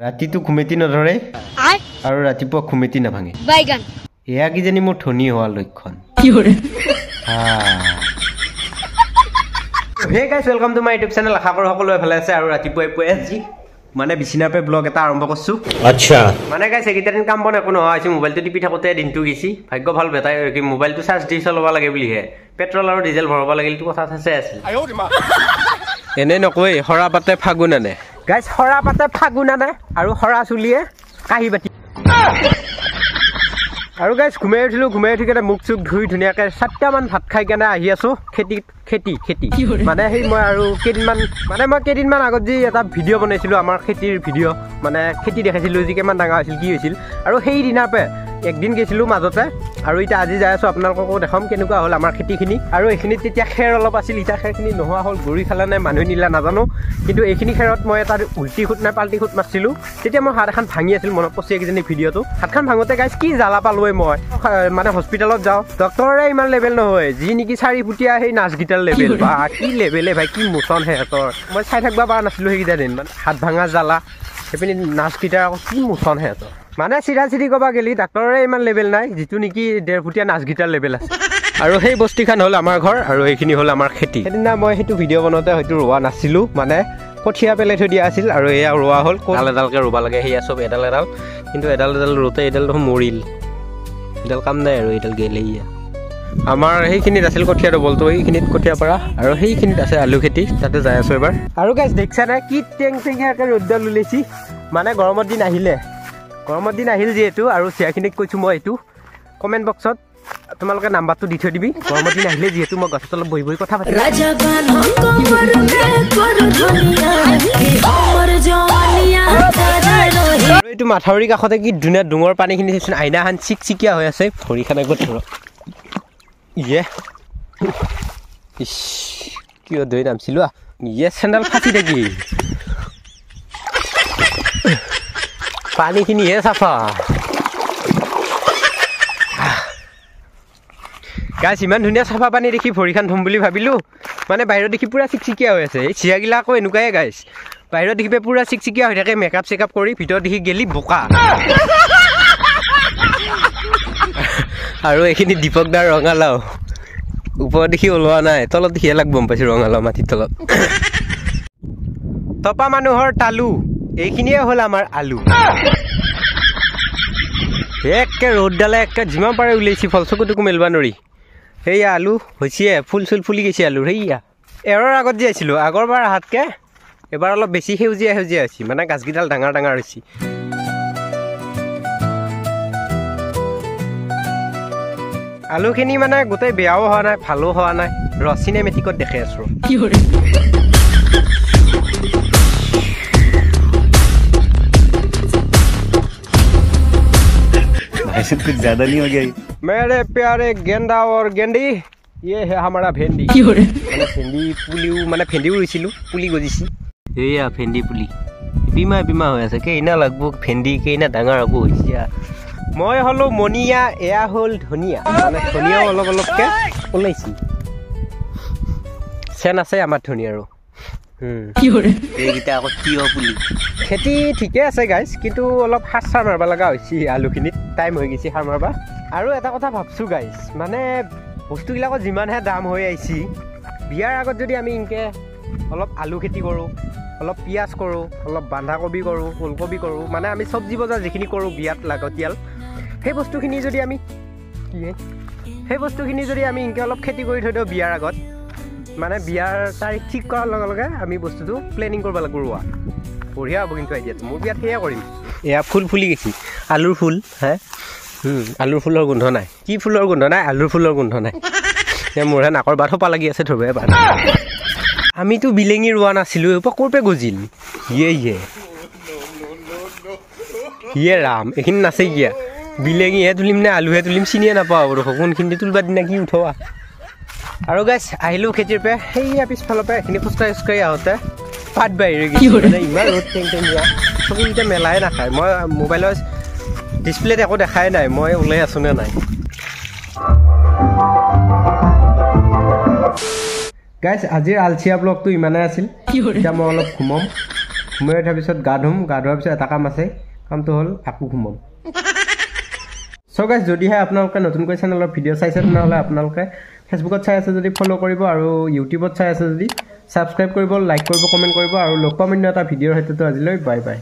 ৰাতিটো ঘুমেটি নধৰে আৰু ৰাতিপুৱা ঘুমেটি নাভাঙে এয়া কিজানি মোৰ ধনী হোৱাৰ লক্ষণ hey guys welcome to my YouTube channel আশা কৰোঁ সকলোৱে ভালে আছে আৰু ৰাতিপুৱাই আজি মানে বিছনাৰ পৰা ব্লগ এটা আৰম্ভ কৰিছোঁ আচ্ছা মানে গাইছ এইকেইটা দিন কাম বন একো নহয় হৈছে মোবাইলটো টিপি থাকোঁতে দিনটো গৈছি ভাগ্য ভাল বেটাই কি মোবাইলটো চাৰ্জ দি চলাব লাগে বুলিহে পেট্ৰল আৰু ডিজেল ভৰাব লাগিলটো কথা আছে এনে নকয় সৰা পাতে ফাগুন আনে গাইছ সৰা পাতে ফাগুন আনে আৰু সৰা চুলিয়ে কাহি বাতি আৰু গাইছ ঘুমাই উঠি কেনে মুখ চুখ ধুই ধুনীয়াকৈ 7টামান ভাত খাই কেনে আহি আছোঁ খেতি মানে সেই মই আৰু কেইদিনমান আগত যি এটা ভিডিঅ' বনাইছিলোঁ আমাৰ খেতিৰ ভিডিঅ' মানে খেতি দেখাইছিলোঁ যি কিমান ডাঙৰ হৈছিল কি হৈছিল আৰু সেই দিনাপে একদিন গৈছিলোঁ মাজতে আৰু এতিয়া আজি যাই আছোঁ আপোনালোককো দেখাম কেনেকুৱা হ'ল আমাৰ খেতিখিনি আৰু এইখিনিত তেতিয়া খেৰ অলপ আছিল এতিয়া খেৰখিনি নোহোৱা হ'ল গৰুই খালে নে মানুহে নিলে নাজানো কিন্তু এইখিনি খেৰত মই এটা উল্টি খুঁট নাই পাল্টি খুঁট মাৰিছিলোঁ তেতিয়া মই হাত এখন ভাঙি আছিল মনত পচি কিজানি ভিডিঅ'টো হাতখন ভাঙোতে গাইছ কি জ্বালা পালোৱে মই মানে হস্পিটেলত যাওঁ ডক্টৰে ইমান লেভেল নহয় যি নেকি 4 ফুটীয়া সেই নাৰ্ছকেইটাৰ লেভেল বা কি লেভেলে ভাই কি মোচন সিহঁতৰ মই চাই থাকিব পৰা নাছিলোঁ সেইকেইটা দিন মানে হাত ভাঙা জ্বালা সেইপিনি নাৰ্ছকেইটাৰ আকৌ কি মোচন সিহঁতৰ মানে চিধা ক'বা গেলি ডাক্তৰৰে ইমান লেভেল নাই যিটো নেকি 1.5 ফুটীয়া নাৰ্ছকেইটাৰ লেভেল আছে আৰু সেই বস্তিখন হ'ল আমাৰ ঘৰ আৰু এইখিনি হ'ল আমাৰ খেতি সেইদিনা মই সেইটো ভিডিঅ' বনাওঁতে হয়তো ৰোৱা নাছিলোঁ মানে কঠীয়া পেলাই থৈ দিয়া আছিল আৰু এয়া ৰোৱা হ'ল এডালকৈ ৰুব লাগে সেয়া চব এডাল কিন্তু এডাল ৰোতে এডাল দেখোন মৰিল এডাল কাম নাই আৰু এডাল গেলে ইয়া আমাৰ সেইখিনিত আছিল কঠীয়া ডবলটো এইখিনিত কঠীয়া পৰা আৰু সেইখিনিত আছে আলু খেতি তাতে যাই আছোঁ এবাৰ আৰু গাইছ দেখিছা নাই কি টেংটেঙীয়াকৈ ৰ'দডাল ওলাইছি মানে গৰমৰ দিন আহিল যিহেতু আৰু চিয়াখিনিক কৈছোঁ মই এইটো কমেণ্ট বক্সত তোমালোকে নাম্বাৰটো দি থৈ দিবি গৰমৰ দিন আহিলে যিহেতু মই গছৰ তলত বহি কথা পাতিম এইটো মাথাউৰিৰ কাষতে কি ধুনীয়া ডুঙৰ পানীখিনি চাইছোন আইনাখন চিকচিকীয়া হৈ আছে ভৰিখন আগত ধৰক ইয়ে ইছ কিয় দৈ নামছিলোঁ ইয়ে চেণ্ডেল ফাটি থাকি পানীখিনিহে চাফা গাইছ ইমান ধুনীয়া চাফা পানী দেখি ভৰিখন ধুম বুলি ভাবিলোঁ মানে বাহিৰত দেখি পূৰা চিকচিকীয়া হৈ আছে এই চিৰাগিলা আকৌ এনেকুৱাই গাইছ বাহিৰত দেখি পূৰা চিকচিকীয়া হৈ থাকে মেকআপ চেকআপ কৰি ভিতৰত দেখি গেলি বোকা আৰু এইখিনি দীপক দাৰ ৰঙালাও ওপৰত দেখি ওলোৱা নাই তলত দেখি এলাক গম পাইছোঁ ৰঙালাও মাটিৰ তলত তপা মানুহৰ তালু এইখিনিয়ে হ'ল আমাৰ আলু একে ৰ'দডালে একে যিমান পাৰে ওলাইছে ফলচকুটোকো মেলিব নোৱাৰি সেয়া আলু হৈছে ফুল চুল ফুলি গৈছে আলু সেয়া এৰৰ আগত যে আছিলোঁ আগৰবাৰ আহাতকৈ এবাৰ অলপ বেছি সেউজীয়া হৈছে মানে গাছকেইডাল ডাঙৰ হৈছে আলুখিনি মানে গোটেই বেয়াও হোৱা নাই ভালো হোৱা নাই চিনেমেটিকত দেখাই আছোঁ कुछ ज्यादा नहीं हो गया मेरे प्यारे गेंदा और गेंडी ये है हमारा भेंडी মানে ভেন্দি পুলিও মানে ভেন্দিও ৰুইছিলোঁ পুলি গজিছে এয়া ভেন্দি পুলি বিমা হৈ আছে কেইনা লাগব ভেন্দি কেইনা ডাঙৰ হ'ব হৈছে মই হ'লো মনিয়া এয়া হ'ল ধনিয়া মানে ধনিয়াও অলপকৈ ওলাইছে চেন আছে আমাৰ ধনিয়াৰো এইকেইটা আকৌ তিয়হ পুলি খেতি ঠিকে আছে গাইছ কিন্তু অলপ সাৰ মাৰিব লগা হৈছে আলুখিনিত টাইম হৈ গৈছে সাৰ মাৰিব আৰু এটা কথা ভাবছোঁ গাইছ মানে বস্তুবিলাকত যিমানহে দাম হৈ আহিছে বিয়াৰ আগত যদি আমি এনেকৈ অলপ আলু খেতি কৰোঁ অলপ পিঁয়াজ কৰোঁ অলপ বন্ধাকবি কৰোঁ ফুলকবি কৰোঁ মানে আমি চব্জি বজাৰ যিখিনি কৰোঁ বিয়াত লাগতিয়াল সেই বস্তুখিনি যদি আমি এনেকৈ অলপ খেতি কৰি থৈ দিওঁ বিয়াৰ আগত মানে বিয়াৰ তাৰিখ ঠিক কৰাৰ লগে লগে আমি বস্তুটো প্লেনিং কৰিব লাগিব ৰোৱা বঢ়িয়া হ'ব কিন্তু আইডিয়াটো মোৰ বিয়াত সেয়া কৰিম এয়া ফুল ফুলি গৈছে আলুৰ ফুল আলুৰ ফুলৰ গোন্ধ নাই কি ফুলৰ গোন্ধ নাই আলুৰ ফুলৰ গোন্ধ নাই মোৰহে নাকৰ বাট সোপা লাগি আছে ধৰিব এবাৰ আমিতো বিলাঙী ৰোৱা নাছিলোঁ এপা ক'ৰ পৰা গজিল ইয়ে ৰাম এইখিনি নাছে কিয়া বিলাঙীহে তুলিম নে আলুহে তুলিম চিনিয়ে নাপাওঁ আৰু কোনখিনি তুলিবা দিনা কি উঠোৱা আৰু গাইছ আহিলোঁ খেতিৰ পৰা সেয়া পিছফালৰ পৰা এইখিনি খোজকাঢ়ি আহোঁতে পাত বাহিৰে মানে ইমান ৰ'দ টেংটেঙীয়া চকুকেইটা মেলাই নাখায় মই মোবাইলৰ ডিছপ্লেত একো দেখাই নাই মই ওলাই আছোঁ নে নাই গাইছ আজিৰ আলচিয়া ব্লগটো ইমানেই আছিল এতিয়া মই অলপ ঘুমাম ঘুমাই উঠাৰ পিছত গা ধুম গা ধোৱাৰ পিছত এটা কাম আছে কামটো হ'ল আকৌ ঘুমাম সো গাইজ যদিহে আপোনালোকে নতুনকৈ চেনেলৰ ভিডিঅ' চাইছে তেনেহ'লে আপোনালোকে ফেচবুকত চাই আছে যদি ফ'ল' কৰিব আৰু ইউটিউবত চাই আছে যদি ছাবস্ক্ৰাইব কৰিব লাইক কৰিব কমেণ্ট কৰিব আৰু লগ পাম অন্য এটা ভিডিঅ'ৰ সৈতে আজিলৈ বাই বাই